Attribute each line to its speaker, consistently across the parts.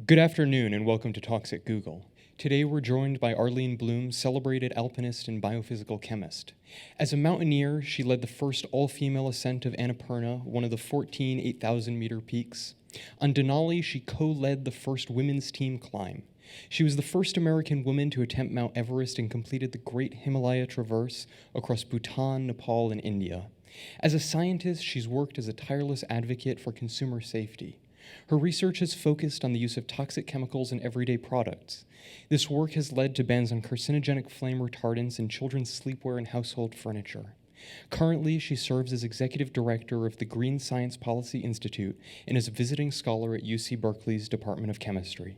Speaker 1: Good afternoon and welcome to Talks at Google. Today we're joined by Arlene Blum, celebrated alpinist and biophysical chemist. As a mountaineer, she led the first all-female ascent of Annapurna, one of the 14 8,000-meter peaks. On Denali, she co-led the first women's team climb. She was the first American woman to attempt Mount Everest and completed the Great Himalaya Traverse across Bhutan, Nepal, and India. As a scientist, she's worked as a tireless advocate for consumer safety. Her research has focused on the use of toxic chemicals in everyday products. This work has led to bans on carcinogenic flame retardants in children's sleepwear and household furniture. Currently, she serves as executive director of the Green Science Policy Institute and is a visiting scholar at UC Berkeley's Department of Chemistry.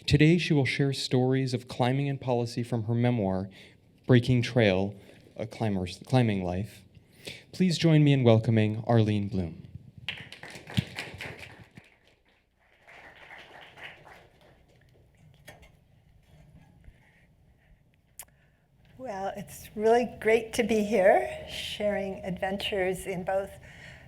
Speaker 1: Today, she will share stories of climbing and policy from her memoir, Breaking Trail, A Climber's Climbing Life. Please join me in welcoming Arlene Blum.
Speaker 2: Well, it's really great to be here, sharing adventures in both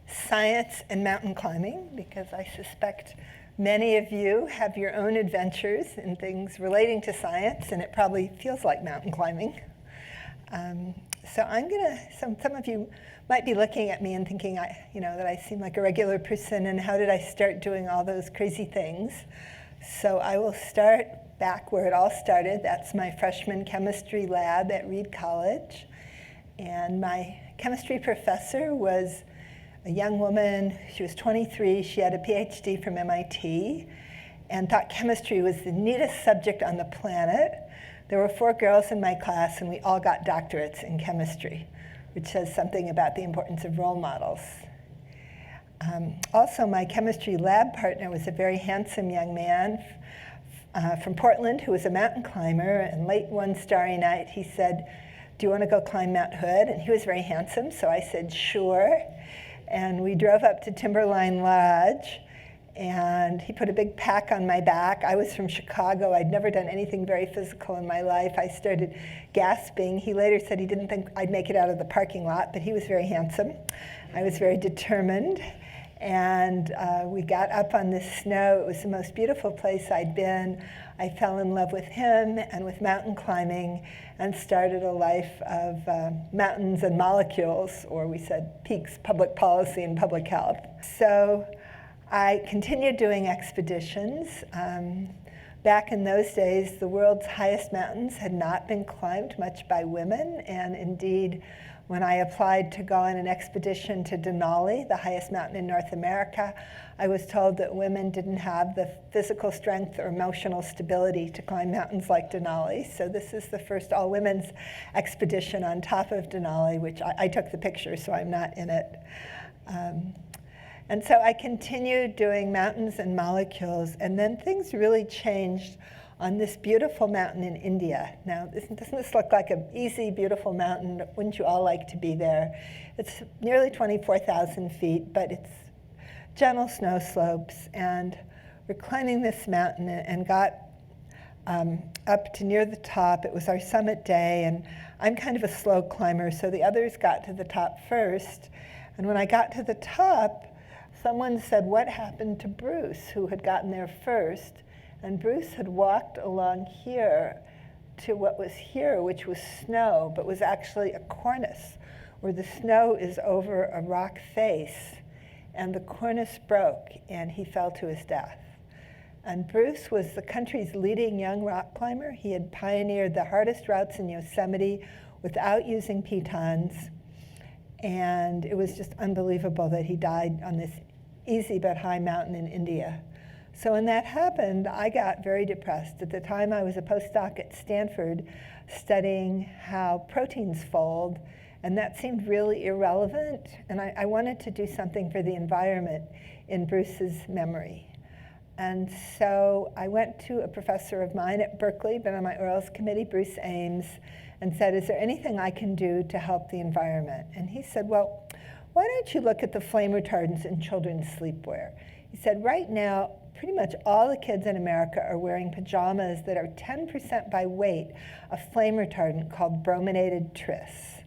Speaker 2: science and mountain climbing, because I suspect many of you have your own adventures in things relating to science, and it probably feels like mountain climbing. Some of you might be looking at me and thinking, that I seem like a regular person, and how did I start doing all those crazy things? So I will start back where it all started. That's my freshman chemistry lab at Reed College. And my chemistry professor was a young woman. She was 23. She had a PhD from MIT and thought chemistry was the neatest subject on the planet. There were 4 girls in my class, and we all got doctorates in chemistry, which says something about the importance of role models. Also, my chemistry lab partner was a very handsome young man from Portland who was a mountain climber, and late one starry night he said, "Do you want to go climb Mount Hood?" And he was very handsome, so I said, "Sure." And we drove up to Timberline Lodge, and he put a big pack on my back. I was from Chicago. I'd never done anything very physical in my life. I started gasping. He later said he didn't think I'd make it out of the parking lot, but he was very handsome. I was very determined. And we got up on the snow. It was the most beautiful place I'd been. I fell in love with him and with mountain climbing and started a life of mountains and molecules, or we said peaks, public policy, and public health. So I continued doing expeditions. Back in those days, the world's highest mountains had not been climbed much by women, and indeed, when I applied to go on an expedition to Denali, the highest mountain in North America, I was told that women didn't have the physical strength or emotional stability to climb mountains like Denali. So this is the first all-women's expedition on top of Denali, which I took the picture, so I'm not in it. And so I continued doing mountains and molecules, and then things really changed on this beautiful mountain in India. Now, doesn't this look like an easy, beautiful mountain? Wouldn't you all like to be there? It's nearly 24,000 feet, but it's gentle snow slopes. And we're climbing this mountain and got up to near the top. It was our summit day, and I'm kind of a slow climber, so the others got to the top first. And when I got to the top, someone said, "What happened to Bruce, who had gotten there first?" And Bruce had walked along here to what was here, which was snow, but was actually a cornice, where the snow is over a rock face. And the cornice broke, and he fell to his death. And Bruce was the country's leading young rock climber. He had pioneered the hardest routes in Yosemite without using pitons. And it was just unbelievable that he died on this easy but high mountain in India. So when that happened, I got very depressed. At the time, I was a postdoc at Stanford studying how proteins fold, and that seemed really irrelevant. And I wanted to do something for the environment in Bruce's memory. And so I went to a professor of mine at Berkeley, been on my orals committee, Bruce Ames, and said, "Is there anything I can do to help the environment?" And he said, "Well, why don't you look at the flame retardants in children's sleepwear?" He said, "Right now, pretty much all the kids in America are wearing pajamas that are 10% by weight of flame retardant called brominated tris.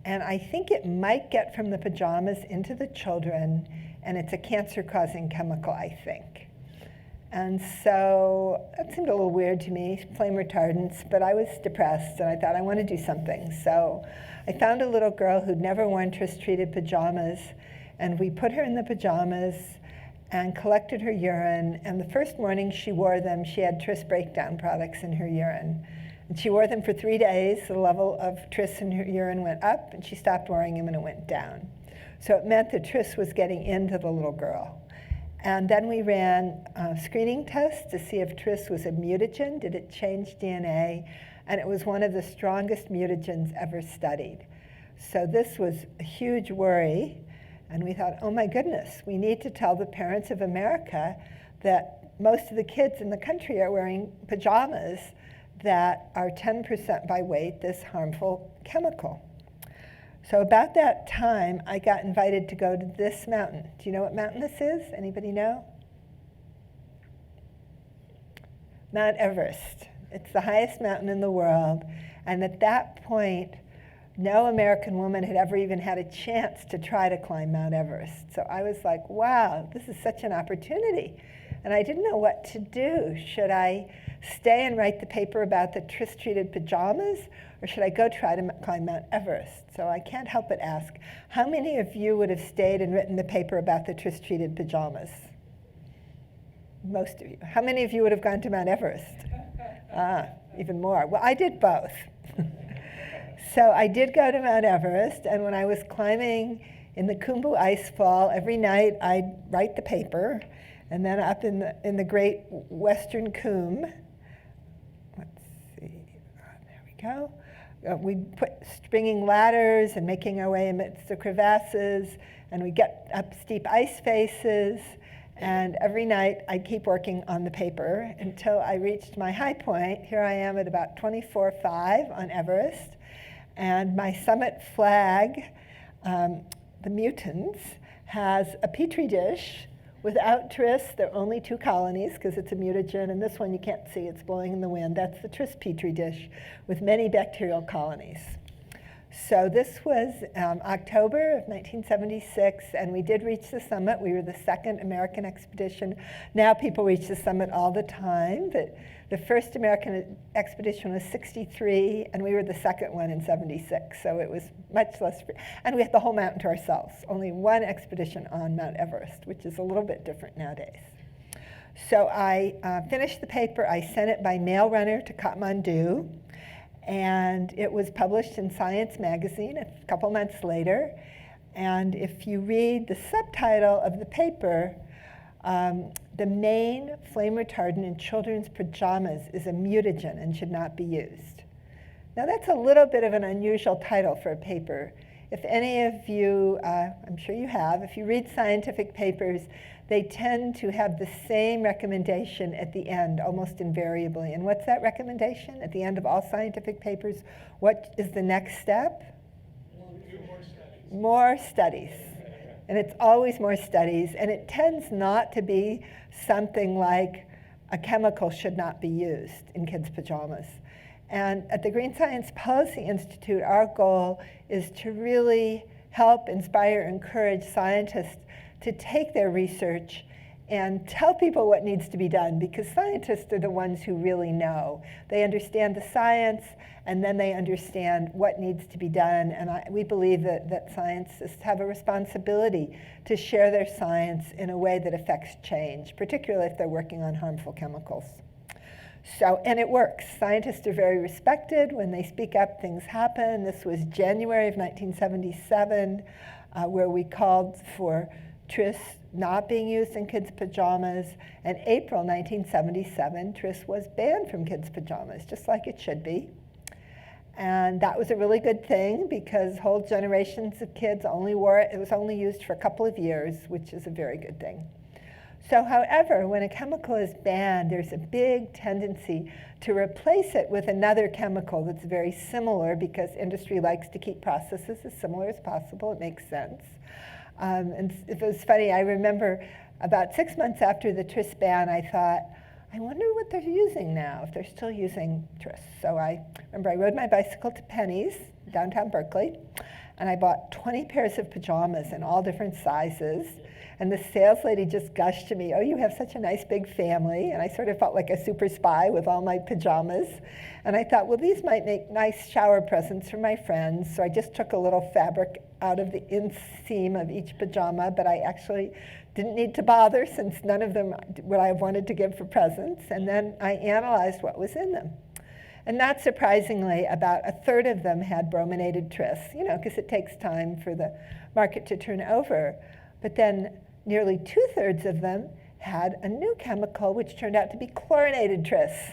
Speaker 2: And I think it might get from the pajamas into the children, and it's a cancer-causing chemical, I think." And so that seemed a little weird to me, flame retardants, but I was depressed and I thought I want to do something. So I found a little girl who'd never worn tris-treated pajamas, and we put her in the pajamas and collected her urine, and the first morning she wore them, she had tris breakdown products in her urine. And she wore them for 3 days. The level of tris in her urine went up, and she stopped wearing them and it went down. So it meant that tris was getting into the little girl. And then we ran screening tests to see if tris was a mutagen. Did it change DNA? And it was one of the strongest mutagens ever studied. So this was a huge worry. And we thought, oh my goodness, we need to tell the parents of America that most of the kids in the country are wearing pajamas that are 10% by weight this harmful chemical. So about that time, I got invited to go to this mountain. Do you know what mountain this is? Anybody know? Mount Everest. It's the highest mountain in the world. And at that point, no American woman had ever even had a chance to try to climb Mount Everest. So I was like, wow, this is such an opportunity. And I didn't know what to do. Should I stay and write the paper about the tris-treated pajamas, or should I go try to climb Mount Everest? So I can't help but ask, how many of you would have stayed and written the paper about the tris-treated pajamas? Most of you. How many of you would have gone to Mount Everest? Even more. Well, I did both. So I did go to Mount Everest, and when I was climbing in the Khumbu Icefall, every night I'd write the paper, and then up in the great western Khum, let's see, there we go. We'd put stringing ladders and making our way amidst the crevasses, and we'd get up steep ice faces, and every night I'd keep working on the paper until I reached my high point. Here I am at about 24.5 on Everest, and my summit flag, the mutants, has a petri dish without tris. There are only 2 colonies because it's a mutagen, and this one you can't see, it's blowing in the wind. That's the tris petri dish with many bacterial colonies. So this was October of 1976, and we did reach the summit. We were the second American expedition. Now people reach the summit all the time, but the first American expedition was 63, and we were the second one in 76. So it was much less, and we had the whole mountain to ourselves. Only one expedition on Mount Everest, which is a little bit different nowadays. So I finished the paper. I sent it by mail runner to Kathmandu, and it was published in Science magazine a couple months later. And if you read the subtitle of the paper, the main flame retardant in children's pajamas is a mutagen and should not be used. Now that's a little bit of an unusual title for a paper. If any of you, I'm sure you have, if you read scientific papers, they tend to have the same recommendation at the end, almost invariably. And what's that recommendation at the end of all scientific papers? What is the next step? More studies. And it's always more studies, and it tends not to be something like a chemical should not be used in kids' pajamas. And at the Green Science Policy Institute, our goal is to really help, inspire, encourage scientists to take their research and tell people what needs to be done, because scientists are the ones who really know. They understand the science, and then they understand what needs to be done. And we believe that scientists have a responsibility to share their science in a way that affects change, particularly if they're working on harmful chemicals. So, and it works. Scientists are very respected. When they speak up, things happen. This was January of 1977, where we called for tris not being used in kids' pajamas. And April 1977, tris was banned from kids' pajamas, just like it should be. And that was a really good thing, because whole generations of kids only wore it. It was only used for a couple of years, which is a very good thing. So, however, when a chemical is banned, there's a big tendency to replace it with another chemical that's very similar, because industry likes to keep processes as similar as possible. It makes sense. And it was funny, I remember about 6 months after the tris ban, I thought, I wonder what they're using now, if they're still using tris. So I remember I rode my bicycle to Penny's, downtown Berkeley, and I bought 20 pairs of pajamas in all different sizes. And the sales lady just gushed to me, "Oh, you have such a nice big family." And I sort of felt like a super spy with all my pajamas. And I thought, well, these might make nice shower presents for my friends. So I just took a little fabric out of the inseam of each pajama, but I actually didn't need to bother since none of them would I have wanted to give for presents. And then I analyzed what was in them. And not surprisingly, about a third of them had brominated tris, because it takes time for the market to turn over. But then nearly 2/3 of them had a new chemical, which turned out to be chlorinated tris,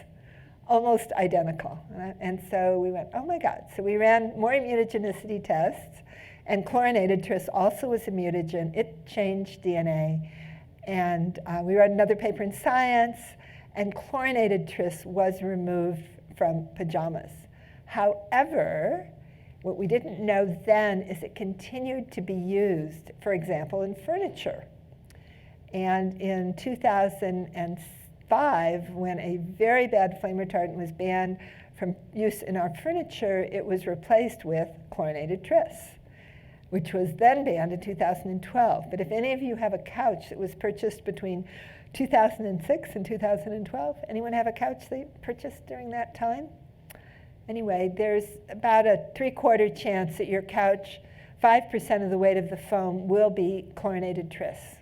Speaker 2: almost identical. And so we went, oh my God. So we ran more immunogenicity tests, and chlorinated tris also was a mutagen. It changed DNA. And we read another paper in Science, and chlorinated tris was removed from pajamas. However, what we didn't know then is it continued to be used, for example, in furniture. And in 2005, when a very bad flame retardant was banned from use in our furniture, it was replaced with chlorinated tris, which was then banned in 2012. But if any of you have a couch that was purchased between 2006 and 2012, anyone have a couch they purchased during that time? Anyway, there's about a 3/4 chance that your couch, 5% of the weight of the foam will be chlorinated tris.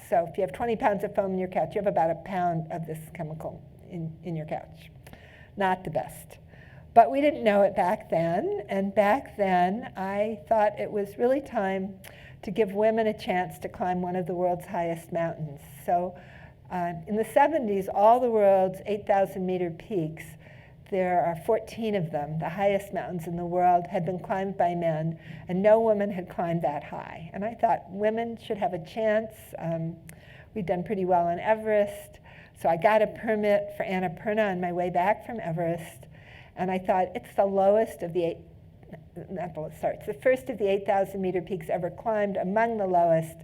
Speaker 2: So if you have 20 pounds of foam in your couch, you have about a pound of this chemical in your couch. Not the best. But we didn't know it back then. And back then, I thought it was really time to give women a chance to climb one of the world's highest mountains. So in the 70s, all the world's 8,000-meter peaks, there are 14 of them, the highest mountains in the world, had been climbed by men, and no woman had climbed that high. And I thought women should have a chance. We'd done pretty well on Everest. So I got a permit for Annapurna on my way back from Everest. And I thought, it's the lowest of the it's the first of the 8,000-meter peaks ever climbed, among the lowest.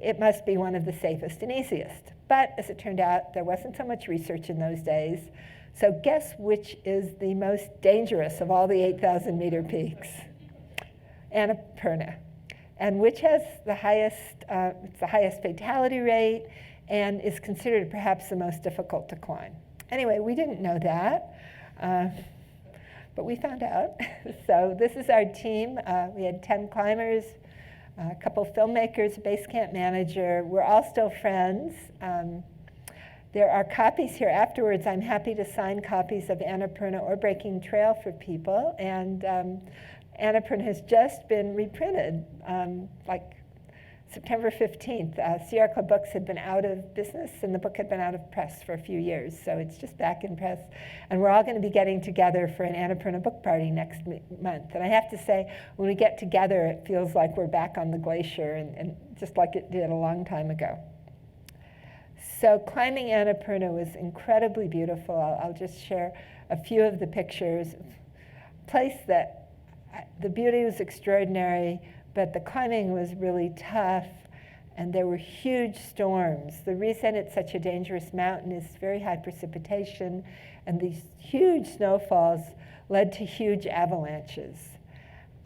Speaker 2: It must be one of the safest and easiest. But as it turned out, there wasn't so much research in those days. So guess which is the most dangerous of all the 8,000-meter peaks? Annapurna. And which has the highest fatality rate and is considered perhaps the most difficult to climb. Anyway, we didn't know that, but we found out. So this is our team. We had 10 climbers, a couple filmmakers, a base camp manager. We're all still friends. There are copies here afterwards. I'm happy to sign copies of Annapurna or Breaking Trail for people. And Annapurna has just been reprinted, like September 15th. Sierra Club Books had been out of business, and the book had been out of press for a few years. So it's just back in press. And we're all going to be getting together for an Annapurna book party next month. And I have to say, when we get together, it feels like we're back on the glacier, and just like it did a long time ago. So climbing Annapurna was incredibly beautiful. I'll just share a few of the pictures. Place that the beauty was extraordinary, but the climbing was really tough, and there were huge storms. The reason it's such a dangerous mountain is very high precipitation, and these huge snowfalls led to huge avalanches.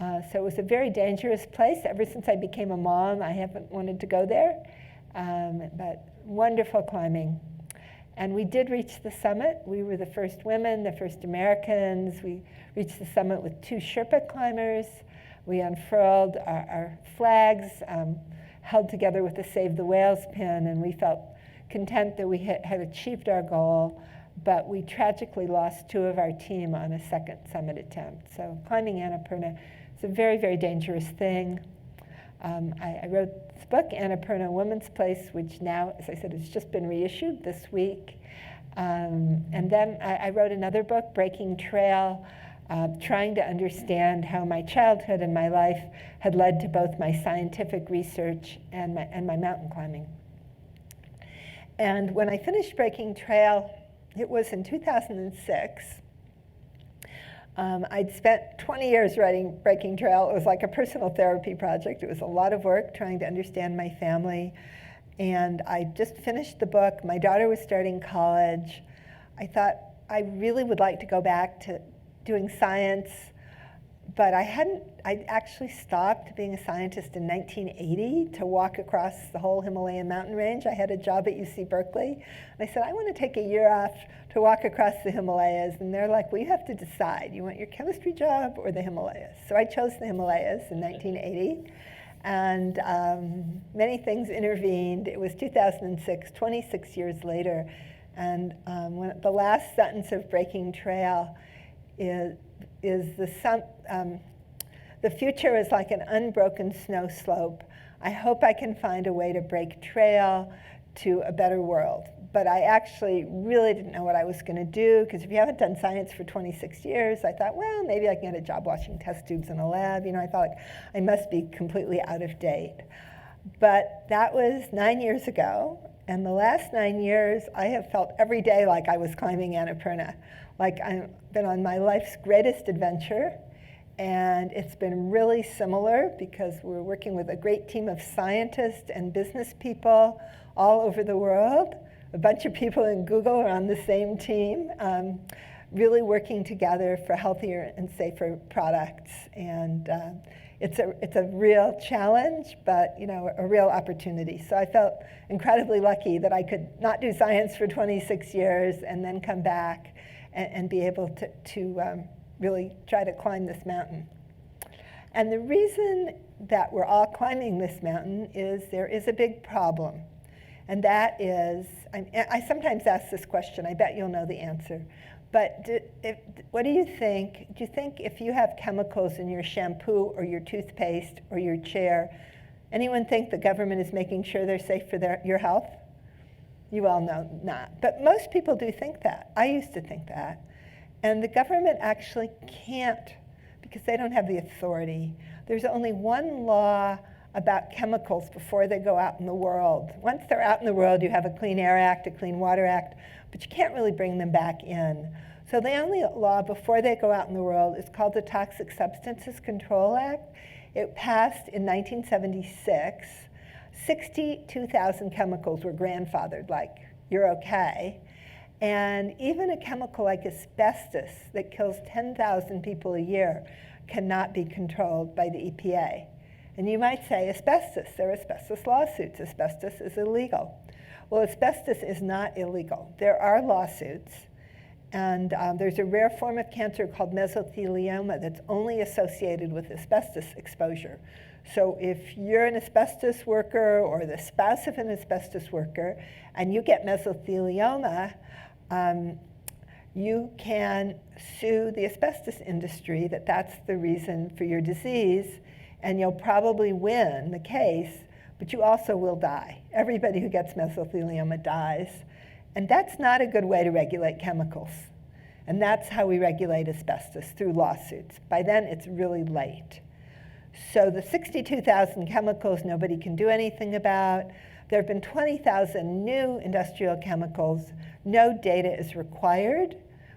Speaker 2: So it was a very dangerous place. Ever since I became a mom, I haven't wanted to go there, but wonderful climbing. And we did reach the summit. We were the first women, the first Americans. We reached the summit with 2 Sherpa climbers. We unfurled our flags, held together with the Save the Whales pin, and we felt content that we had achieved our goal, but we tragically lost 2 of our team on a second summit attempt. So climbing Annapurna is a very, very dangerous thing. I wrote this book, Annapurna, Woman's Place, which now, as I said, has just been reissued this week. And then I wrote another book, Breaking Trail, trying to understand how my childhood and my life had led to both my scientific research and my mountain climbing. And when I finished Breaking Trail, it was in 2006. I'd spent 20 years writing Breaking Trail. It was like a personal therapy project. It was a lot of work trying to understand my family. And I just finished the book. My daughter was starting college. I thought I really would like to go back to doing science, But I actually stopped being a scientist in 1980 to walk across the whole Himalayan mountain range. I had a job at UC Berkeley. And I said, I want to take a year off to walk across the Himalayas. And they're like, well, you have to decide. You want your chemistry job or the Himalayas? So I chose the Himalayas in 1980. And many things intervened. It was 2006, 26 years later. And the last sentence of Breaking Trail is the future is like an unbroken snow slope. I hope I can find a way to break trail to a better world. But I actually really didn't know what I was going to do, because if you haven't done science for 26 years, I thought, well, maybe I can get a job washing test tubes in a lab. I thought I must be completely out of date. But that was 9 years ago. And the last 9 years, I have felt every day like I was climbing Annapurna. Like I've been on my life's greatest adventure. And it's been really similar because we're working with a great team of scientists and business people all over the world. A bunch of people in Google are on the same team, really working together for healthier and safer products. And it's a real challenge, but a real opportunity. So I felt incredibly lucky that I could not do science for 26 years and then come back and be able to really try to climb this mountain. And the reason that we're all climbing this mountain is there is a big problem. And that is, I sometimes ask this question, I bet you'll know the answer. But what do you think? Do you think if you have chemicals in your shampoo or your toothpaste or your chair, anyone think the government is making sure they're safe for your health? You all know not. But most people do think that. I used to think that. And the government actually can't, because they don't have the authority. There's only one law about chemicals before they go out in the world. Once they're out in the world, you have a Clean Air Act, a Clean Water Act, but you can't really bring them back in. So the only law before they go out in the world is called the Toxic Substances Control Act. It passed in 1976. 62,000 chemicals were grandfathered, like, you're okay. And even a chemical like asbestos that kills 10,000 people a year cannot be controlled by the EPA. And you might say, asbestos, there are asbestos lawsuits. Asbestos is illegal. Well, asbestos is not illegal. There are lawsuits. And there's a rare form of cancer called mesothelioma that's only associated with asbestos exposure. So if you're an asbestos worker or the spouse of an asbestos worker and you get mesothelioma, you can sue the asbestos industry that that's the reason for your disease, and you'll probably win the case, but you also will die. Everybody who gets mesothelioma dies. And that's not a good way to regulate chemicals. And that's how we regulate asbestos, through lawsuits. By then, it's really late. So the 62,000 chemicals nobody can do anything about. There have been 20,000 new industrial chemicals. No data is required.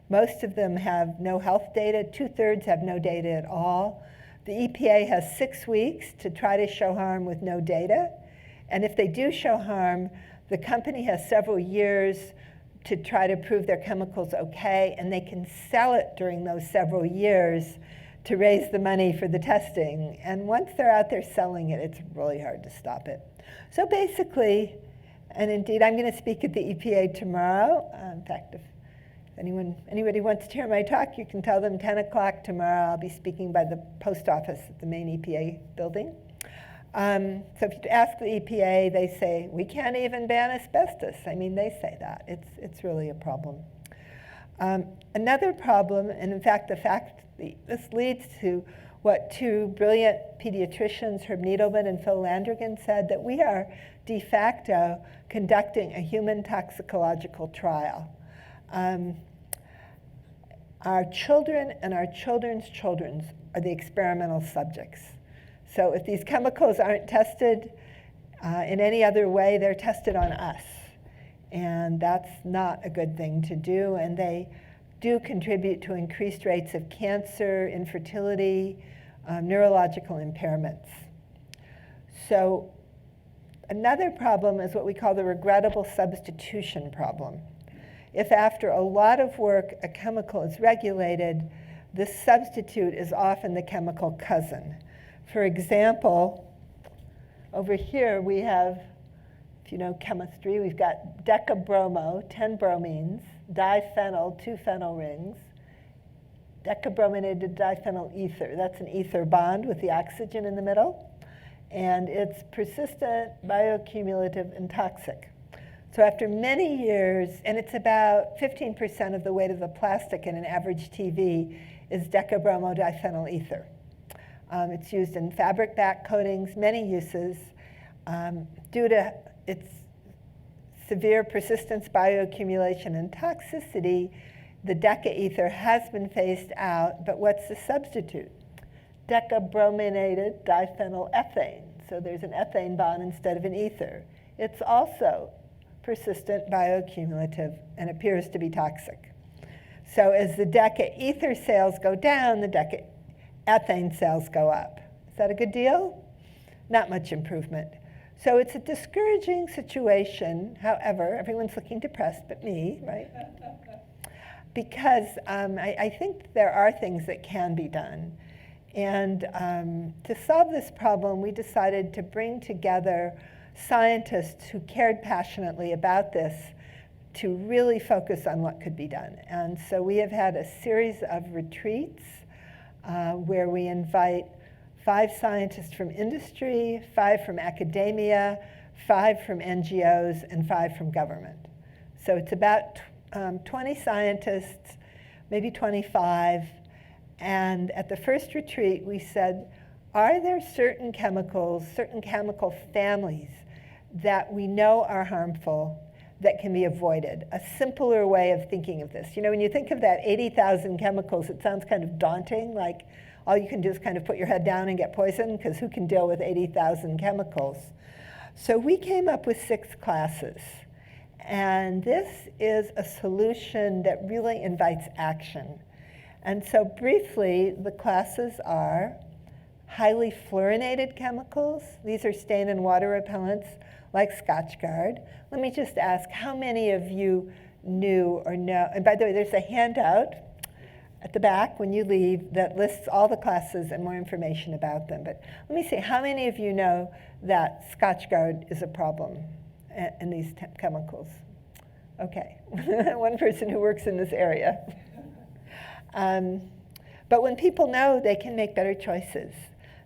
Speaker 2: Most of them have no health data. 2/3 have no data at all. The EPA has 6 weeks to try to show harm with no data. And if they do show harm, the company has several years to try to prove their chemical's okay, and they can sell it during those several years to raise the money for the testing. And once they're out there selling it, it's really hard to stop it. So basically, and indeed I'm going to speak at the EPA tomorrow. In fact, if anybody wants to hear my talk, you can tell them 10 o'clock tomorrow. I'll be speaking by the post office at the main EPA building. So if you ask the EPA, they say, we can't even ban asbestos. I mean, they say that. It's really a problem. Another problem, and in fact, this leads to what two brilliant pediatricians, Herb Needleman and Phil Landrigan, said, that we are de facto conducting a human toxicological trial. Our children and our children's children are the experimental subjects. So if these chemicals aren't tested in any other way, they're tested on us. And that's not a good thing to do. And they do contribute to increased rates of cancer, infertility, neurological impairments. So another problem is what we call the regrettable substitution problem. If after a lot of work a chemical is regulated, this substitute is often the chemical cousin. For example, over here we have, if you know chemistry, we've got decabromo, 10 bromines, diphenyl, 2 phenyl rings, decabrominated diphenyl ether. That's an ether bond with the oxygen in the middle. And it's persistent, bioaccumulative, and toxic. So after many years, and it's about 15% of the weight of the plastic in an average TV is decabromo diphenyl ether. It's used in fabric back coatings, many uses. Due to its severe persistence, bioaccumulation, and toxicity, the decaether has been phased out, but what's the substitute? Decabrominated diphenyl ethane. So there's an ethane bond instead of an ether. It's also persistent, bioaccumulative, and appears to be toxic. So as the decaether sales go down, the decaethane sales go up. Is that a good deal? Not much improvement. So it's a discouraging situation. However, everyone's looking depressed but me, right? Because I think there are things that can be done. And to solve this problem, we decided to bring together scientists who cared passionately about this to really focus on what could be done. And so we have had a series of retreats where we invite 5 scientists from industry, 5 from academia, 5 from NGOs, and 5 from government. So it's about 20 scientists, maybe 25. And at the first retreat, we said, are there certain chemicals, certain chemical families that we know are harmful that can be avoided? A simpler way of thinking of this. You know, when you think of that 80,000 chemicals, it sounds kind of daunting, like all you can do is kind of put your head down and get poisoned, because who can deal with 80,000 chemicals? So we came up with 6 classes. And this is a solution that really invites action. And so briefly, the classes are highly fluorinated chemicals. These are stain and water repellents like Scotchgard. Let me just ask, how many of you knew or know, and by the way, there's a handout at the back when you leave that lists all the classes and more information about them. But let me see, how many of you know that Scotchgard is a problem in these chemicals? Okay, one person who works in this area. But when people know, they can make better choices.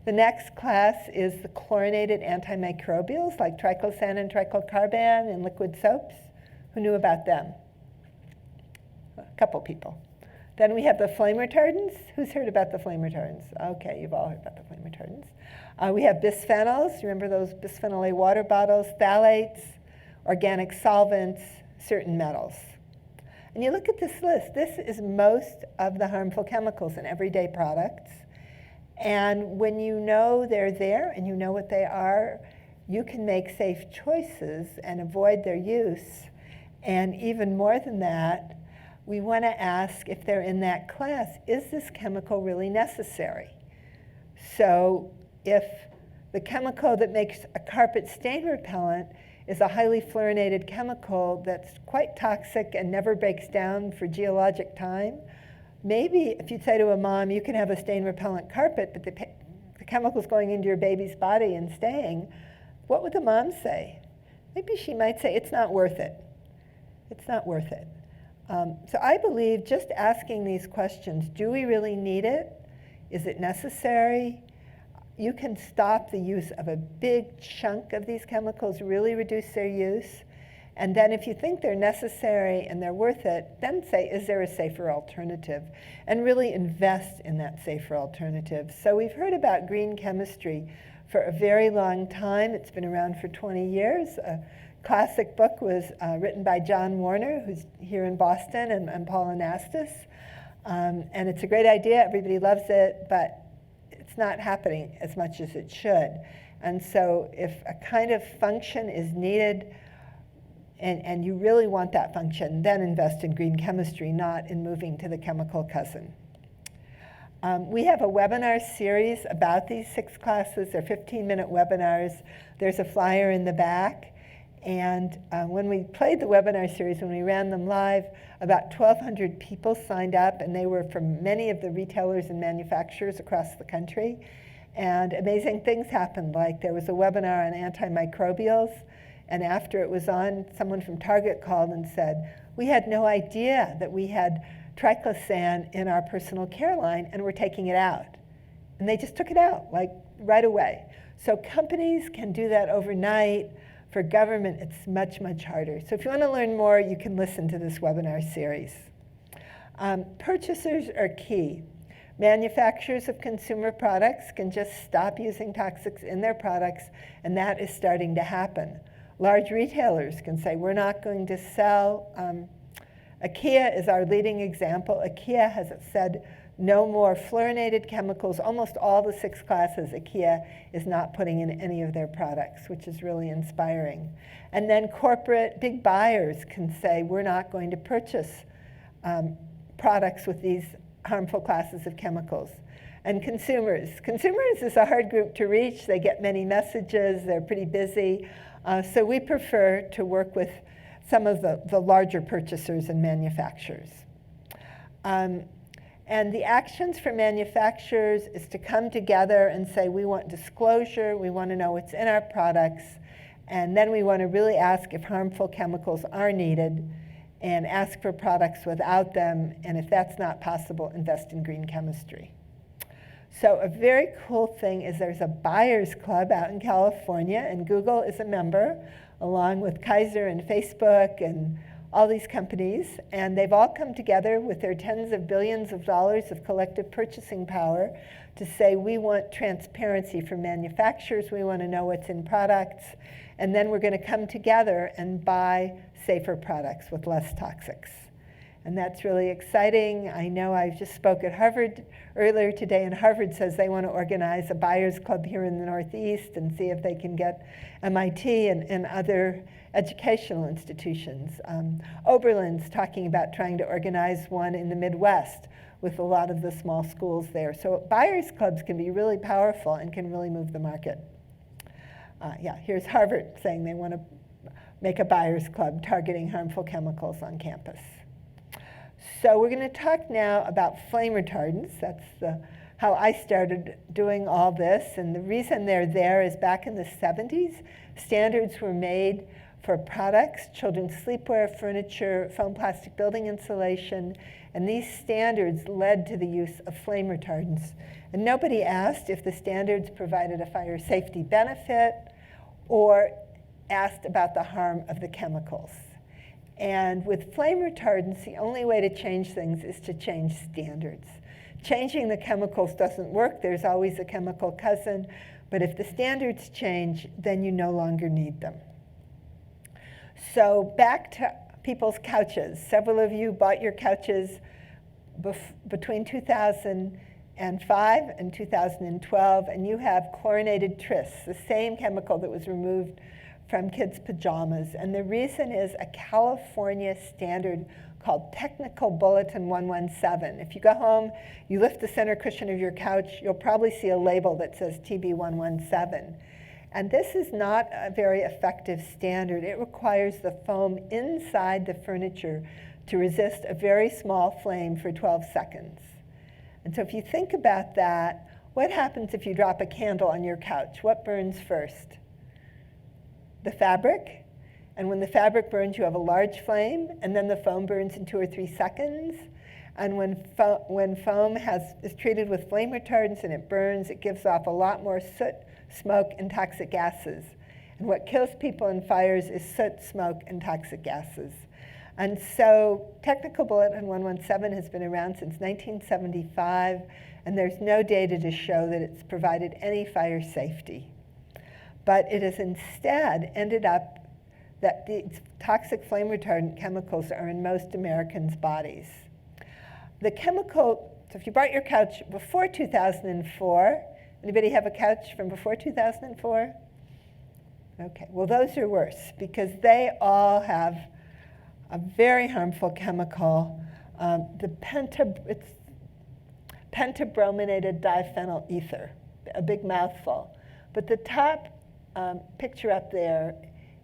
Speaker 2: The next class is the chlorinated antimicrobials like triclosan and triclocarban in liquid soaps. Who knew about them? A couple people. Then we have the flame retardants. Who's heard about the flame retardants? Okay, you've all heard about the flame retardants. We have bisphenols. Remember those bisphenol A water bottles, phthalates, organic solvents, certain metals. And you look at this list. This is most of the harmful chemicals in everyday products. And when you know they're there and you know what they are, you can make safe choices and avoid their use. And even more than that, we want to ask, if they're in that class, is this chemical really necessary? So if the chemical that makes a carpet stain repellent is a highly fluorinated chemical that's quite toxic and never breaks down for geologic time, maybe if you'd say to a mom, you can have a stain repellent carpet, but the chemical's going into your baby's body and staying, what would the mom say? Maybe she might say, it's not worth it. It's not worth it. So I believe just asking these questions, do we really need it? Is it necessary? You can stop the use of a big chunk of these chemicals, really reduce their use. And then if you think they're necessary and they're worth it, then say, is there a safer alternative? And really invest in that safer alternative. So we've heard about green chemistry for a very long time. It's been around for 20 years. A classic book was written by John Warner, who's here in Boston, and Paul Anastas. And it's a great idea. Everybody loves it, but it's not happening as much as it should. And so if a kind of function is needed and you really want that function, then invest in green chemistry, not in moving to the chemical cousin. We have a webinar series about these 6 classes. They're 15-minute webinars. There's a flyer in the back. And when we played the webinar series, when we ran them live, about 1,200 people signed up, and they were from many of the retailers and manufacturers across the country. And amazing things happened, like there was a webinar on antimicrobials, and after it was on, someone from Target called and said, we had no idea that we had triclosan in our personal care line, and we're taking it out. And they just took it out, like right away. So companies can do that overnight. For government, it's much, much harder. So if you want to learn more, you can listen to this webinar series. Purchasers are key. Manufacturers of consumer products can just stop using toxics in their products, and that is starting to happen. Large retailers can say, we're not going to sell. IKEA is our leading example. IKEA has said no more fluorinated chemicals. Almost all the 6 classes IKEA is not putting in any of their products, which is really inspiring. And then corporate big buyers can say, we're not going to purchase products with these harmful classes of chemicals. And consumers is a hard group to reach. They get many messages. They're pretty busy. So we prefer to work with some of the larger purchasers and manufacturers. And the actions for manufacturers is to come together and say, we want disclosure, we want to know what's in our products, and then we want to really ask if harmful chemicals are needed, and ask for products without them, and if that's not possible, invest in green chemistry. So a very cool thing is there's a buyers club out in California, and Google is a member, along with Kaiser and Facebook and all these companies, and they've all come together with their tens of billions of dollars of collective purchasing power to say, we want transparency for manufacturers, we want to know what's in products, and then we're going to come together and buy safer products with less toxics. And that's really exciting. I know I just spoke at Harvard earlier today, and Harvard says they want to organize a buyers club here in the Northeast and see if they can get MIT and other educational institutions. Oberlin's talking about trying to organize one in the Midwest with a lot of the small schools there. So buyers clubs can be really powerful and can really move the market. Here's Harvard saying they want to make a buyers club targeting harmful chemicals on campus. So we're going to talk now about flame retardants. That's how I started doing all this. And the reason they're there is back in the 70s, standards were made for products, children's sleepwear, furniture, foam plastic building insulation, and these standards led to the use of flame retardants. And nobody asked if the standards provided a fire safety benefit or asked about the harm of the chemicals. And with flame retardants, the only way to change things is to change standards. Changing the chemicals doesn't work. There's always a chemical cousin. But if the standards change, then you no longer need them. So back to people's couches. Several of you bought your couches between 2005 and 2012, and you have chlorinated tris, the same chemical that was removed from kids' pajamas. And the reason is a California standard called Technical Bulletin 117. If you go home, you lift the center cushion of your couch, you'll probably see a label that says TB 117. And this is not a very effective standard. It requires the foam inside the furniture to resist a very small flame for 12 seconds. And so if you think about that, what happens if you drop a candle on your couch? What burns first? The fabric. And when the fabric burns, you have a large flame, and then the foam burns in 2 or 3 seconds. And when foam is treated with flame retardants and it burns, it gives off a lot more soot, smoke, and toxic gases. And what kills people in fires is soot, smoke, and toxic gases. And so Technical Bulletin 117 has been around since 1975, and there's no data to show that it's provided any fire safety. But it has instead ended up that these toxic flame retardant chemicals are in most Americans' bodies. The chemical, so if you bought your couch before 2004, anybody have a couch from before 2004? Okay, well those are worse because they all have a very harmful chemical, it's pentabrominated diphenyl ether, a big mouthful. But the top picture up there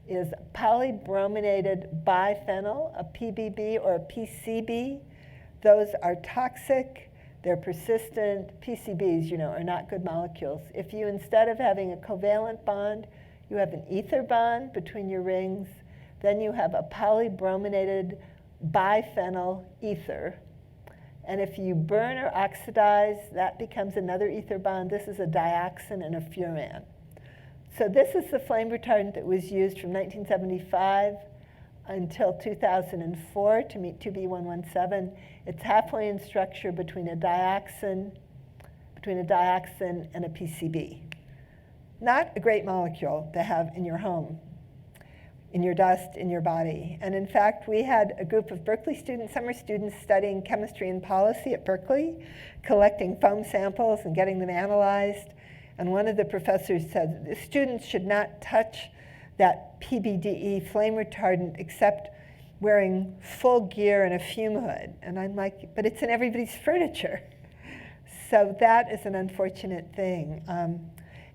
Speaker 2: is polybrominated biphenyl, a PBB or a PCB. Those are toxic. They're persistent. PCBs, are not good molecules. If you, instead of having a covalent bond, you have an ether bond between your rings, then you have a polybrominated biphenyl ether. And if you burn or oxidize, that becomes another ether bond. This is a dioxin and a furan. So this is the flame retardant that was used from 1975 until 2004 to meet 2B117. It's halfway in structure between a dioxin and a PCB. Not a great molecule to have in your home, in your dust, in your body. And in fact, we had a group of Berkeley students, summer students studying chemistry and policy at Berkeley, collecting foam samples and getting them analyzed. And one of the professors said, the students should not touch that PBDE flame retardant except wearing full gear and a fume hood. And I'm like, but it's in everybody's furniture. So that is an unfortunate thing.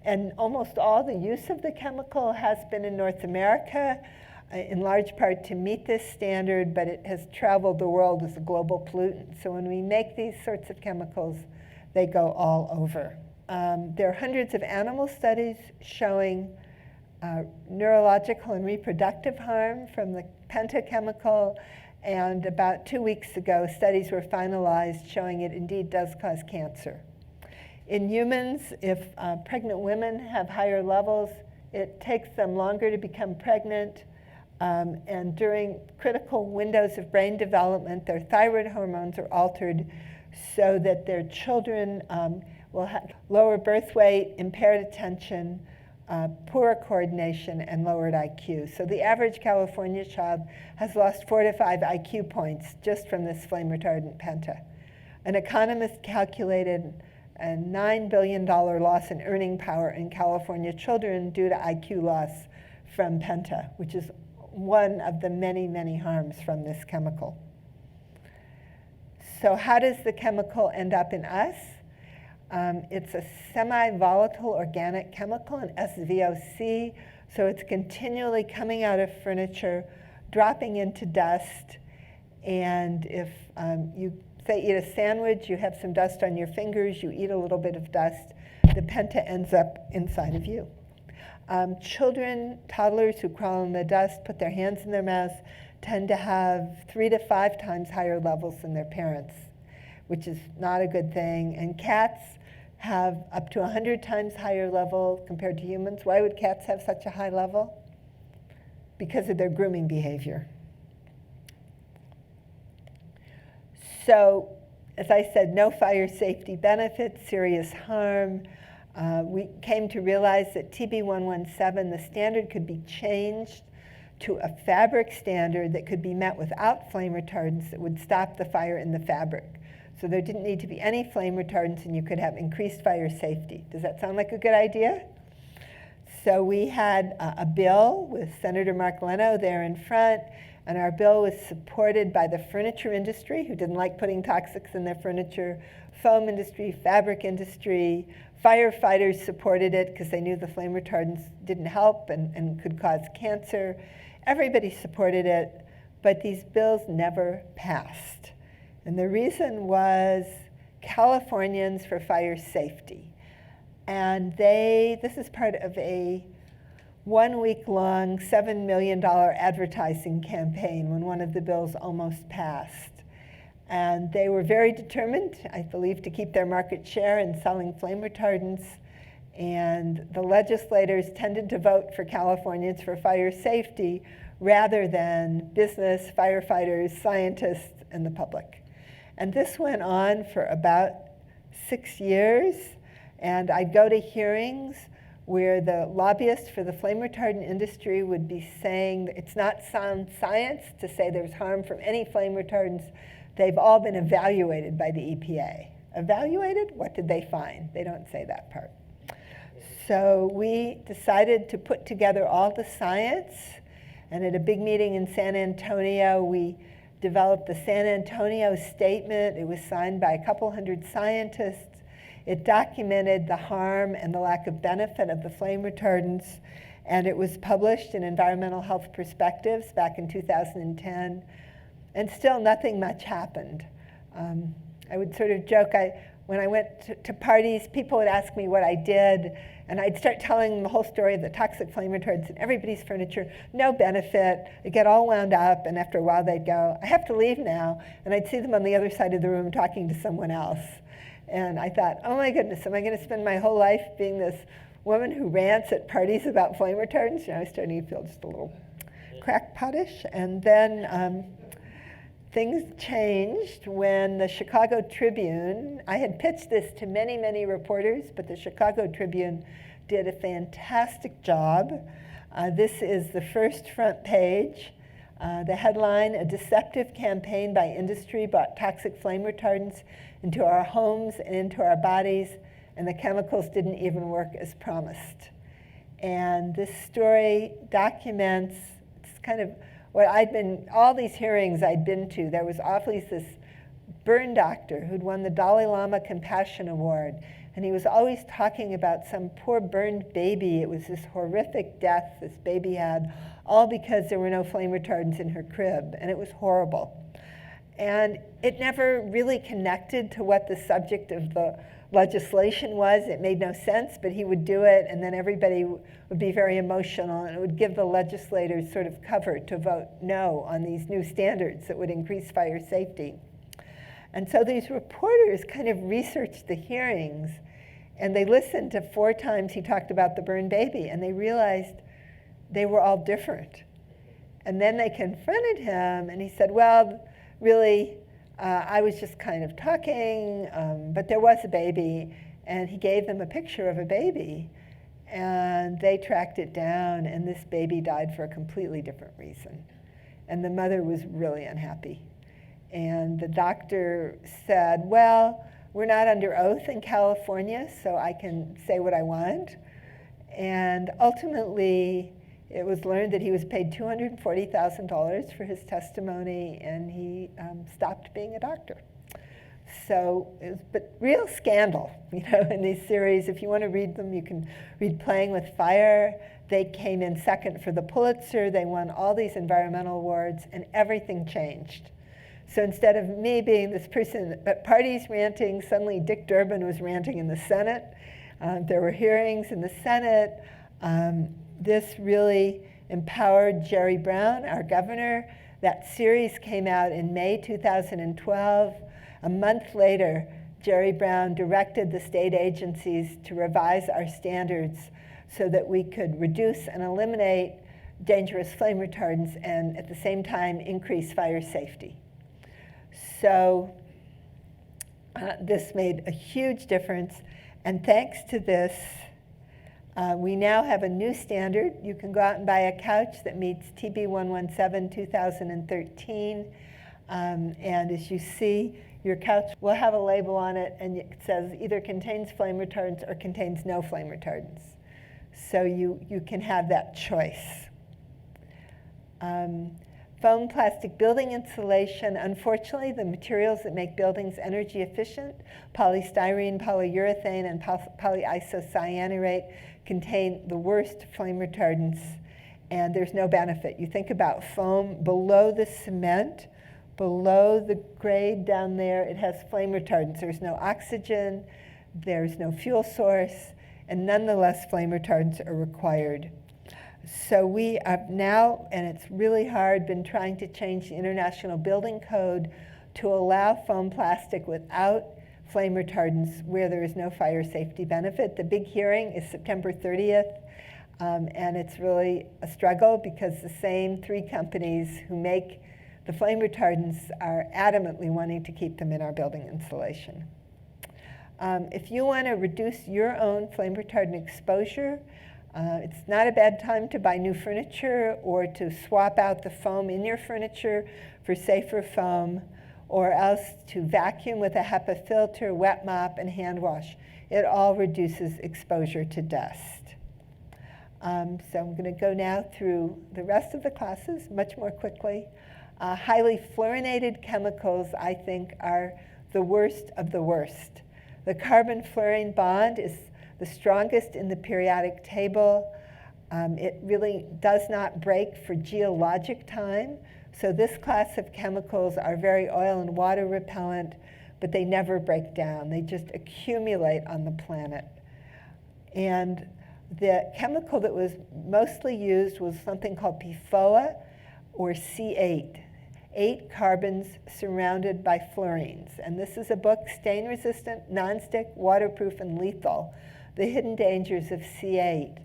Speaker 2: And almost all the use of the chemical has been in North America, in large part to meet this standard, but it has traveled the world as a global pollutant. So when we make these sorts of chemicals, they go all over. There are hundreds of animal studies showing neurological and reproductive harm from the pentachemical, and about 2 weeks ago, studies were finalized showing it indeed does cause cancer. In humans, if pregnant women have higher levels, it takes them longer to become pregnant, and during critical windows of brain development, their thyroid hormones are altered so that their children will have lower birth weight, impaired attention, poorer coordination, and lowered IQ. So the average California child has lost 4 to 5 IQ points just from this flame retardant penta. An economist calculated a $9 billion loss in earning power in California children due to IQ loss from penta, which is one of the many, many harms from this chemical. So how does the chemical end up in us? It's a semi-volatile organic chemical, an SVOC, so it's continually coming out of furniture, dropping into dust, and if you say eat a sandwich, you have some dust on your fingers, you eat a little bit of dust, the penta ends up inside of you. Children, toddlers who crawl in the dust, put their hands in their mouths, tend to have 3 to 5 times higher levels than their parents, which is not a good thing. And cats have up to 100 times higher level compared to humans. Why would cats have such a high level? Because of their grooming behavior. So, as I said, no fire safety benefits, serious harm. We came to realize that TB117, the standard could be changed to a fabric standard that could be met without flame retardants that would stop the fire in the fabric. So there didn't need to be any flame retardants, and you could have increased fire safety. Does that sound like a good idea? So we had a bill with Senator Mark Leno there in front, and our bill was supported by the furniture industry, who didn't like putting toxics in their furniture, foam industry, fabric industry. Firefighters supported it because they knew the flame retardants didn't help and could cause cancer. Everybody supported it, but these bills never passed. And the reason was Californians for Fire Safety. And this is part of a 1-week-long $7 million advertising campaign when one of the bills almost passed. And they were very determined, I believe, to keep their market share in selling flame retardants. And the legislators tended to vote for Californians for fire safety rather than business, firefighters, scientists, and the public. And this went on for about 6 years. And I'd go to hearings where the lobbyists for the flame retardant industry would be saying that it's not sound science to say there's harm from any flame retardants. They've all been evaluated by the EPA. Evaluated? What did they find? They don't say that part. So we decided to put together all the science, and at a big meeting in San Antonio, we developed the San Antonio Statement. It was signed by a couple hundred scientists. It documented the harm and the lack of benefit of the flame retardants, And it was published in Environmental Health Perspectives back in 2010. And still nothing much happened. I would sort of joke, when I went to parties, people would ask me what I did, and I'd start telling them the whole story of the toxic flame retardants in everybody's furniture, no benefit. They'd get all wound up, and after a while they'd go, I have to leave now. And I'd see them on the other side of the room talking to someone else. And I thought, oh my goodness, am I going to spend my whole life being this woman who rants at parties about flame retardants? You know, I was starting to feel just a little crackpottish. And then things changed when the Chicago Tribune, I had pitched this to many, many reporters, but the Chicago Tribune did a fantastic job. This is the first front page. The headline, a deceptive campaign by industry brought toxic flame retardants into our homes and into our bodies, and the chemicals didn't even work as promised. And this story documents, it's kind of what all these hearings I'd been to, there was always this burn doctor who'd won the Dalai Lama Compassion Award, and he was always talking about some poor burned baby. It was this horrific death this baby had, all because there were no flame retardants in her crib, and it was horrible. And it never really connected to what the subject of the legislation was. It made no sense, but he would do it, and then everybody would be very emotional, and it would give the legislators sort of cover to vote no on these new standards that would increase fire safety. And so these reporters kind of researched the hearings, and they listened to 4 times he talked about the burned baby, and they realized they were all different. And then they confronted him, and he said, well, really, I was just kind of talking, but there was a baby, and he gave them a picture of a baby, and they tracked it down, and this baby died for a completely different reason. And the mother was really unhappy. And the doctor said, well, we're not under oath in California, so I can say what I want. And ultimately, it was learned that he was paid $240,000 for his testimony, and he stopped being a doctor. So, but real scandal, you know, in these series. If you want to read them, you can read Playing with Fire. They came in second for the Pulitzer. They won all these environmental awards, and everything changed. So instead of me being this person at parties ranting, suddenly Dick Durbin was ranting in the Senate. There were hearings in the Senate. This really empowered Jerry Brown, our governor. That series came out in May 2012. A month later, Jerry Brown directed the state agencies to revise our standards so that we could reduce and eliminate dangerous flame retardants and at the same time increase fire safety. So this made a huge difference. And thanks to this, we now have a new standard. You can go out and buy a couch that meets TB 117 2013. And as you see, your couch will have a label on it, and it says either contains flame retardants or contains no flame retardants. So you can have that choice. Foam plastic building insulation. Unfortunately, the materials that make buildings energy efficient, polystyrene, polyurethane, and polyisocyanurate, contain the worst flame retardants, and there's no benefit. You think about foam below the cement, below the grade down there, it has flame retardants. There's no oxygen, there's no fuel source, and nonetheless flame retardants are required. So we have now, and it's really hard, been trying to change the International Building Code to allow foam plastic without flame retardants where there is no fire safety benefit. The big hearing is September 30th, and it's really a struggle because the same 3 companies who make the flame retardants are adamantly wanting to keep them in our building insulation. If you want to reduce your own flame retardant exposure, it's not a bad time to buy new furniture or to swap out the foam in your furniture for safer foam, or else to vacuum with a HEPA filter, wet mop, and hand wash. It all reduces exposure to dust. So I'm going to go now through the rest of the classes much more quickly. Highly fluorinated chemicals, I think, are the worst of the worst. The carbon-fluorine bond is the strongest in the periodic table. It really does not break for geologic time. So this class of chemicals are very oil and water repellent, but they never break down. They just accumulate on the planet. And the chemical that was mostly used was something called PFOA, or C8, 8 carbons surrounded by fluorines. And this is a book, Stain-Resistant, Nonstick, Waterproof, and Lethal, The Hidden Dangers of C8.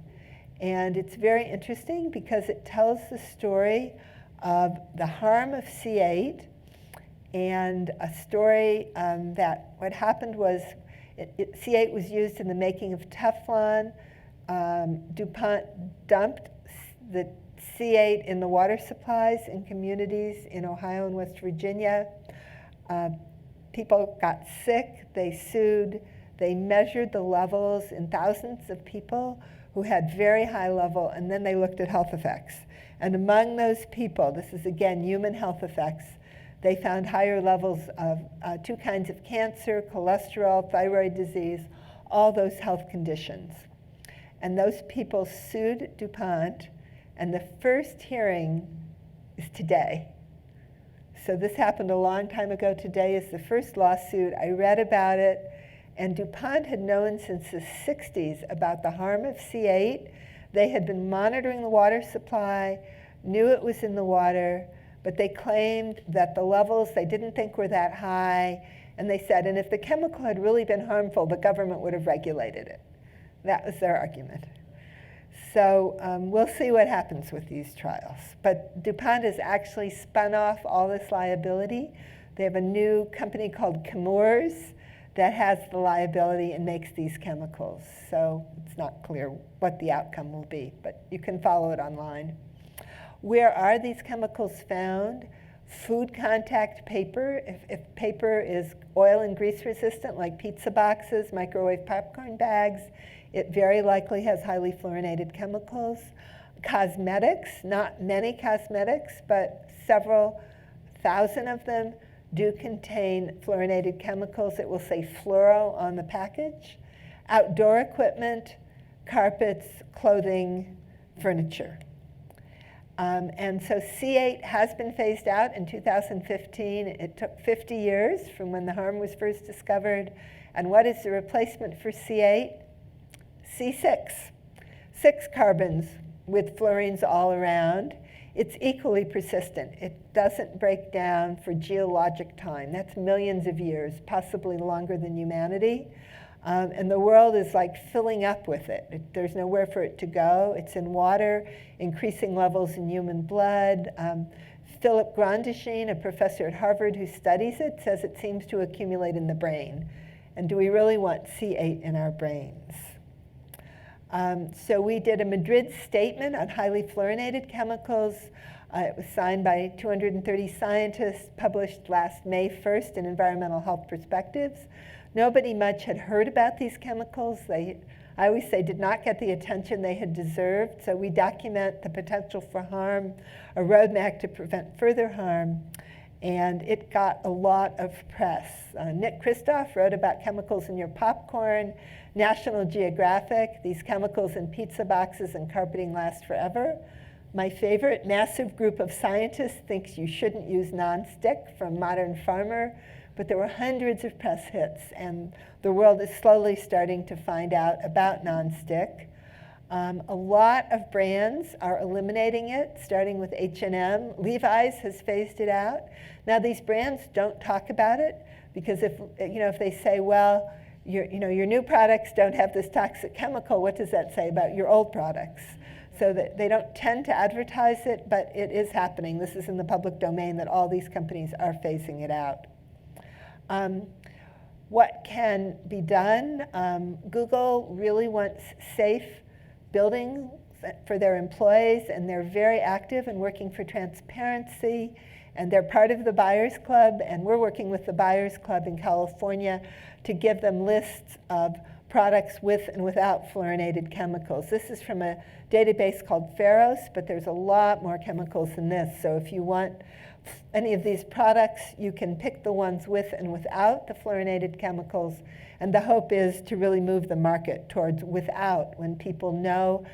Speaker 2: And it's very interesting because it tells the story of the harm of C8, and a story that what happened was C8 was used in the making of Teflon. DuPont dumped the C8 in the water supplies in communities in Ohio and West Virginia. People got sick, they sued, they measured the levels in thousands of people who had very high level, and then they looked at health effects. And among those people, this is again human health effects, they found higher levels of 2 kinds of cancer, cholesterol, thyroid disease, all those health conditions. And those people sued DuPont, and the first hearing is today. So this happened a long time ago. Today is the first lawsuit. I read about it, and DuPont had known since the 60s about the harm of C8. They had been monitoring the water supply, knew it was in the water, but they claimed that the levels they didn't think were that high, and they said, and if the chemical had really been harmful, the government would have regulated it. That was their argument. So we'll see what happens with these trials. But DuPont has actually spun off all this liability. They have a new company called Chemours that has the liability and makes these chemicals. So it's not clear what the outcome will be, but you can follow it online. Where are these chemicals found? Food contact paper. If paper is oil and grease resistant, like pizza boxes, microwave popcorn bags, it very likely has highly fluorinated chemicals. Cosmetics, not many cosmetics, but several thousand of them do contain fluorinated chemicals. It will say fluoro on the package. Outdoor equipment, carpets, clothing, furniture. And so C8 has been phased out in 2015. It took 50 years from when the harm was first discovered. And what is the replacement for C8? C6, 6 carbons with fluorines all around. It's equally persistent. It doesn't break down for geologic time. That's millions of years, possibly longer than humanity. And the world is like filling up with it. There's nowhere for it to go. It's in water, increasing levels in human blood. Philip Grandjean, a professor at Harvard who studies it, says it seems to accumulate in the brain. And do we really want C8 in our brains? So we did a Madrid statement on highly fluorinated chemicals. It was signed by 230 scientists, published last May 1st in Environmental Health Perspectives. Nobody much had heard about these chemicals. I always say did not get the attention they had deserved. So we document the potential for harm, a roadmap to prevent further harm. And it got a lot of press. Nick Kristof wrote about chemicals in your popcorn. National Geographic, these chemicals in pizza boxes and carpeting last forever. My favorite, massive group of scientists thinks you shouldn't use nonstick from Modern Farmer, but there were hundreds of press hits, and the world is slowly starting to find out about nonstick. A lot of brands are eliminating it, starting with H&M. Levi's has phased it out. Now these brands don't talk about it because if they say, well, your new products don't have this toxic chemical, what does that say about your old products? So that they don't tend to advertise it, but it is happening. This is in the public domain that all these companies are phasing it out. What can be done? Google really wants safe buildings for their employees, and they're very active in working for transparency, and they're part of the Buyers Club, and we're working with the Buyers Club in California to give them lists of products with and without fluorinated chemicals. This is from a database called Pharos, but there's a lot more chemicals than this. So if you want any of these products, you can pick the ones with and without the fluorinated chemicals. And the hope is to really move the market towards without, when people know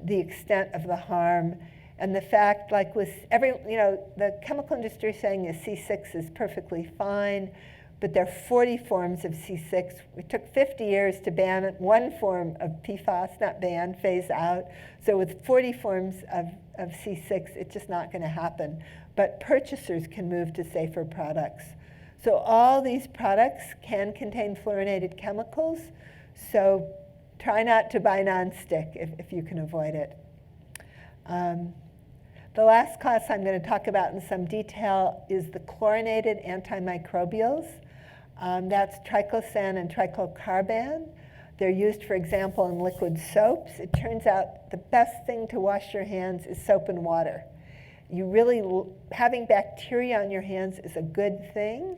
Speaker 2: the extent of the harm. And the fact, like with the chemical industry saying is C6 is perfectly fine, but there are 40 forms of C6. It took 50 years to ban one form of PFAS, not ban, phase out. So with 40 forms of C6, it's just not going to happen. But purchasers can move to safer products. So all these products can contain fluorinated chemicals. So try not to buy nonstick if you can avoid it. The last class I'm going to talk about in some detail is the chlorinated antimicrobials. That's triclosan and triclocarban. They're used, for example, in liquid soaps. It turns out the best thing to wash your hands is soap and water. Having bacteria on your hands is a good thing.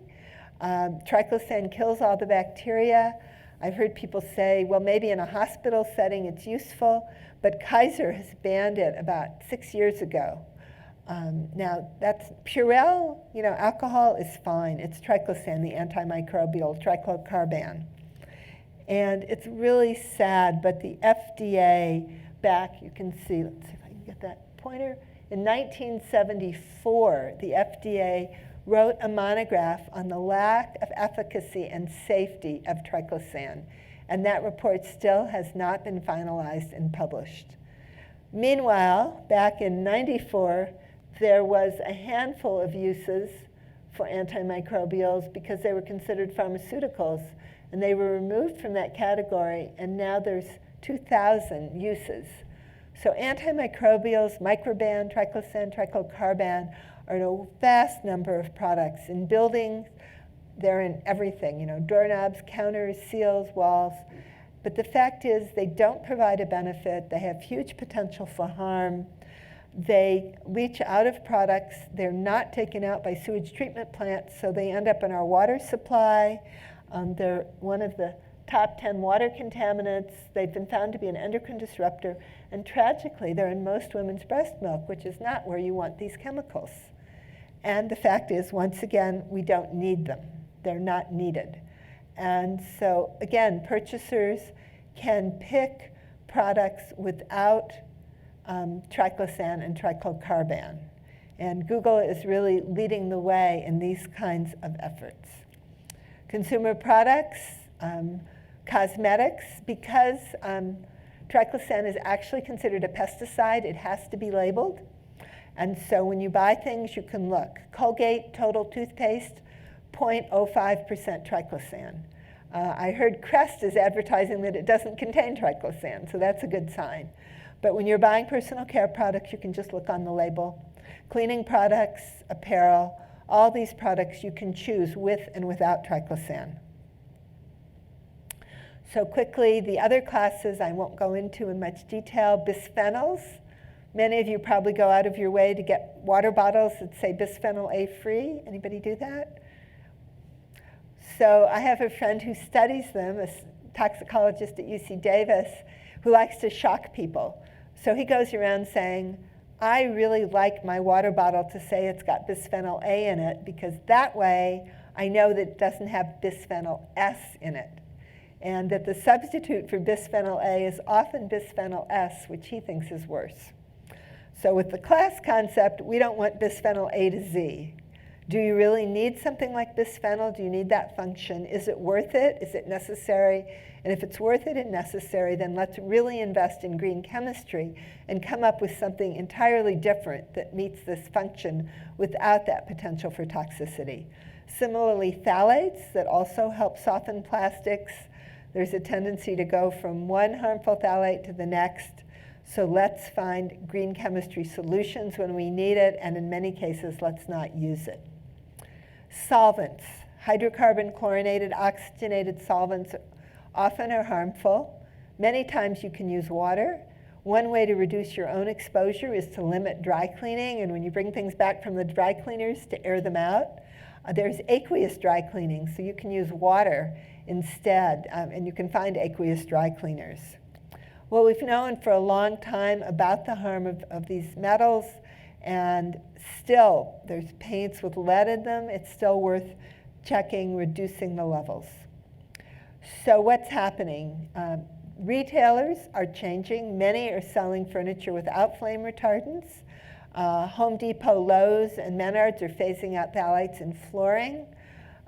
Speaker 2: Triclosan kills all the bacteria. I've heard people say, well, maybe in a hospital setting it's useful, but Kaiser has banned it about 6 years ago. Now, that's Purell, alcohol is fine. It's triclosan, the antimicrobial, triclocarban. And it's really sad, but the FDA back, you can see, let's see if I can get that pointer. In 1974, the FDA wrote a monograph on the lack of efficacy and safety of triclosan. And that report still has not been finalized and published. Meanwhile, back in '94, there was a handful of uses for antimicrobials because they were considered pharmaceuticals, and they were removed from that category, and now there's 2,000 uses. So antimicrobials, microban, triclosan, triclocarban, are in a vast number of products. In buildings, they're in everything, doorknobs, counters, seals, walls. But the fact is they don't provide a benefit. They have huge potential for harm. They leach out of products. They're not taken out by sewage treatment plants, so they end up in our water supply. They're one of the top 10 water contaminants. They've been found to be an endocrine disruptor. And tragically, they're in most women's breast milk, which is not where you want these chemicals. And the fact is, once again, we don't need them. They're not needed. And so, again, purchasers can pick products without triclosan and triclocarban. And Google is really leading the way in these kinds of efforts. Consumer products, cosmetics, because triclosan is actually considered a pesticide, it has to be labeled. And so when you buy things, you can look. Colgate Total Toothpaste, 0.05% triclosan. I heard Crest is advertising that it doesn't contain triclosan, so that's a good sign. But when you're buying personal care products, you can just look on the label. Cleaning products, apparel, all these products you can choose with and without triclosan. So quickly, the other classes I won't go into in much detail. Bisphenols. Many of you probably go out of your way to get water bottles that say bisphenol A free. Anybody do that? So I have a friend who studies them, a toxicologist at UC Davis, who likes to shock people. So he goes around saying, I really like my water bottle to say it's got bisphenol A in it, because that way I know that it doesn't have bisphenol S in it. And that the substitute for bisphenol A is often bisphenol S, which he thinks is worse. So with the class concept, we don't want bisphenol A to Z. Do you really need something like bisphenol? Do you need that function? Is it worth it? Is it necessary? And if it's worth it and necessary, then let's really invest in green chemistry and come up with something entirely different that meets this function without that potential for toxicity. Similarly, phthalates that also help soften plastics. There's a tendency to go from one harmful phthalate to the next. So let's find green chemistry solutions when we need it, and in many cases, let's not use it. Solvents. Hydrocarbon, chlorinated, oxygenated solvents often are harmful. Many times you can use water. One way to reduce your own exposure is to limit dry cleaning, and when you bring things back from the dry cleaners, to air them out. There's aqueous dry cleaning, so you can use water instead, and you can find aqueous dry cleaners. Well, we've known for a long time about the harm of these metals, and still, there's paints with lead in them. It's still worth checking, reducing the levels. So what's happening? Retailers are changing. Many are selling furniture without flame retardants. Home Depot, Lowe's, and Menards are phasing out phthalates in flooring.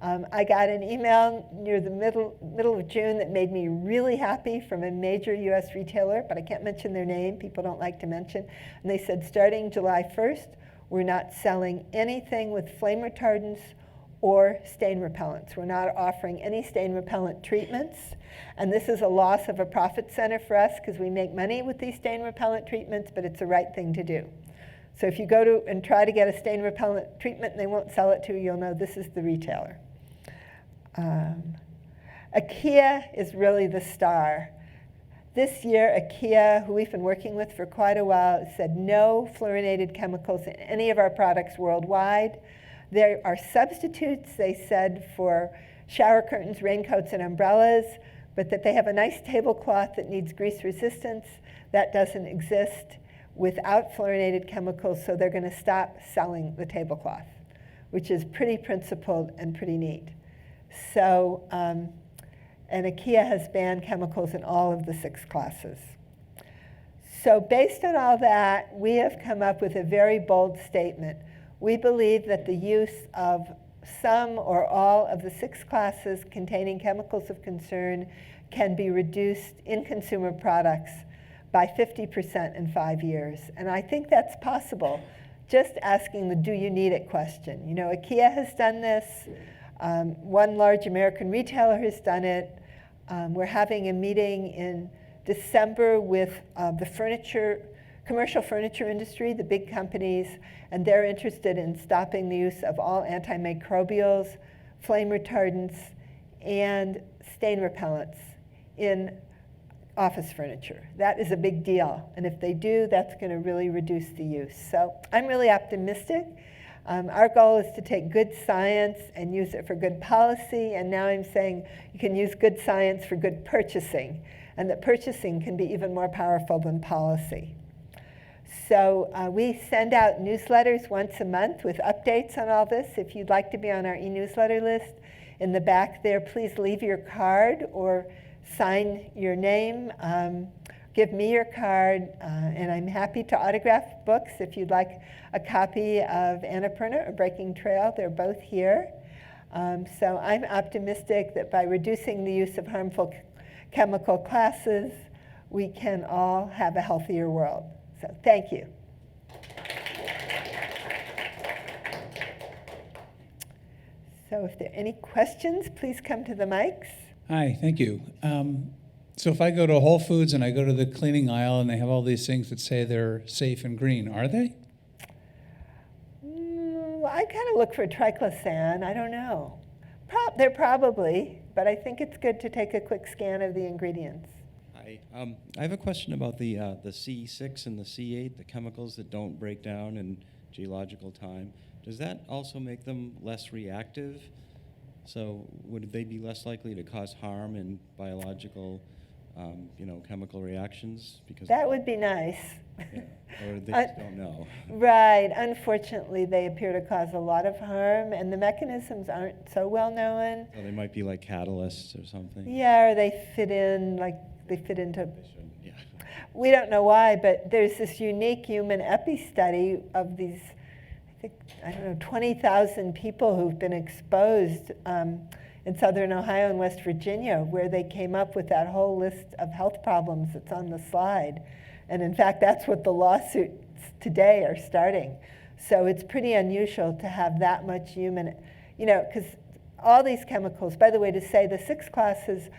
Speaker 2: I got an email near the middle of June that made me really happy from a major US retailer, but I can't mention their name. People don't like to mention. And they said, starting July 1st, we're not selling anything with flame retardants or stain repellents. We're not offering any stain repellent treatments. And this is a loss of a profit center for us because we make money with these stain repellent treatments, but it's the right thing to do. So if you go to and try to get a stain repellent treatment and they won't sell it to you, you'll know this is the retailer. IKEA is really the star. This year, IKEA, who we've been working with for quite a while, said no fluorinated chemicals in any of our products worldwide. There are substitutes, they said, for shower curtains, raincoats, and umbrellas, but that they have a nice tablecloth that needs grease resistance. That doesn't exist without fluorinated chemicals, so they're going to stop selling the tablecloth, which is pretty principled and pretty neat. So, and IKEA has banned chemicals in all of the 6 classes. So based on all that, we have come up with a very bold statement. We believe that the use of some or all of the 6 classes containing chemicals of concern can be reduced in consumer products by 50% in 5 years. And I think that's possible, just asking the do you need it question. You know, IKEA has done this. One large American retailer has done it. We're having a meeting in December with the commercial furniture industry, the big companies, and they're interested in stopping the use of all antimicrobials, flame retardants, and stain repellents in office furniture. That is a big deal, and if they do, that's going to really reduce the use. So I'm really optimistic. Our goal is to take good science and use it for good policy, and now I'm saying you can use good science for good purchasing, and that purchasing can be even more powerful than policy. So we send out newsletters once a month with updates on all this. If you'd like to be on our e-newsletter list, in the back there, please leave your card or sign your name. Give me your card, and I'm happy to autograph books. If you'd like a copy of Annapurna or Breaking Trail, they're both here. So I'm optimistic that by reducing the use of harmful chemical classes, we can all have a healthier world. So thank you. So if there are any questions, please come to the mics.
Speaker 3: Hi, thank you. So if I go to Whole Foods and I go to the cleaning aisle and they have all these things that say they're safe and green, are they?
Speaker 2: I kind of look for triclosan. I don't know. They're probably, but I think it's good to take a quick scan of the ingredients.
Speaker 4: Hi. I have a question about the C6 and the C8, the chemicals that don't break down in geological time. Does that also make them less reactive? So would they be less likely to cause harm in biological, chemical reactions? Because
Speaker 2: that would be nice.
Speaker 4: Yeah. Or they just don't know.
Speaker 2: Right. Unfortunately, they appear to cause a lot of harm, and the mechanisms aren't so well known.
Speaker 4: So they might be like catalysts or something.
Speaker 2: Yeah, or they fit into.
Speaker 4: Yeah.
Speaker 2: We don't know why, but there's this unique human epi study of these, 20,000 people who've been exposed in southern Ohio and West Virginia, where they came up with that whole list of health problems that's on the slide. And in fact, that's what the lawsuits today are starting. So it's pretty unusual to have that much human, because all these chemicals, by the way, to say the 6 classes,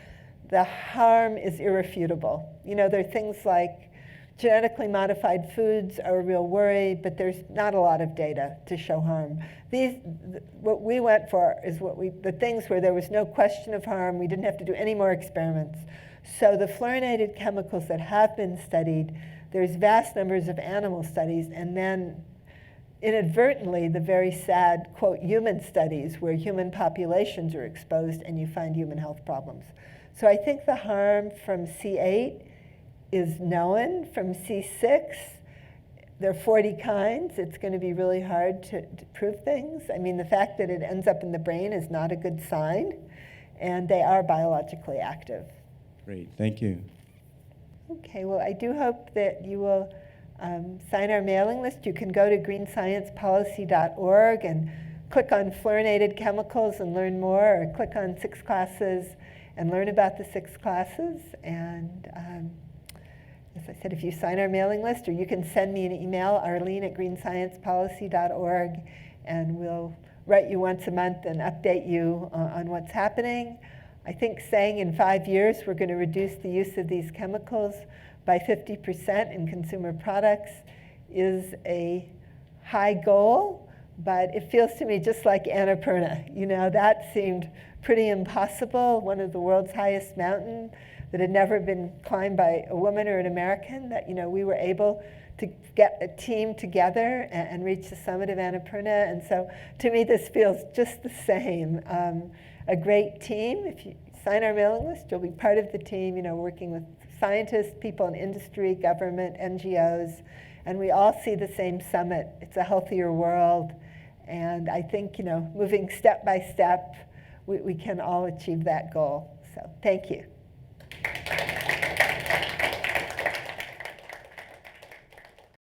Speaker 2: the harm is irrefutable. There are things like genetically modified foods are a real worry, but there's not a lot of data to show harm. What we went for is the things where there was no question of harm. We didn't have to do any more experiments. So the fluorinated chemicals that have been studied, there's vast numbers of animal studies, and then inadvertently the very sad, quote, human studies where human populations are exposed and you find human health problems. So I think the harm from C8 is known. From C6, there are 40 kinds. It's going to be really hard to prove things. I mean, the fact that it ends up in the brain is not a good sign, and they are biologically active.
Speaker 4: Great, thank you.
Speaker 2: Okay, well, I do hope that you will sign our mailing list. You can go to greensciencepolicy.org and click on fluorinated chemicals and learn more, or click on 6 classes and learn about the 6 classes. And as I said, if you sign our mailing list, or you can send me an email, arlene@greensciencepolicy.org, and we'll write you once a month and update you on what's happening. I think saying in 5 years we're going to reduce the use of these chemicals by 50% in consumer products is a high goal, but it feels to me just like Annapurna. You know, that seemed pretty impossible, one of the world's highest mountains that had never been climbed by a woman or an American, that, you know, we were able to get a team together and reach the summit of Annapurna. And so to me, this feels just the same. A great team. If you sign our mailing list, you'll be part of the team, you know, working with scientists, people in industry, government, NGOs, and we all see the same summit. It's a healthier world. And I think, you know, moving step by step, we can all achieve that goal. So thank you.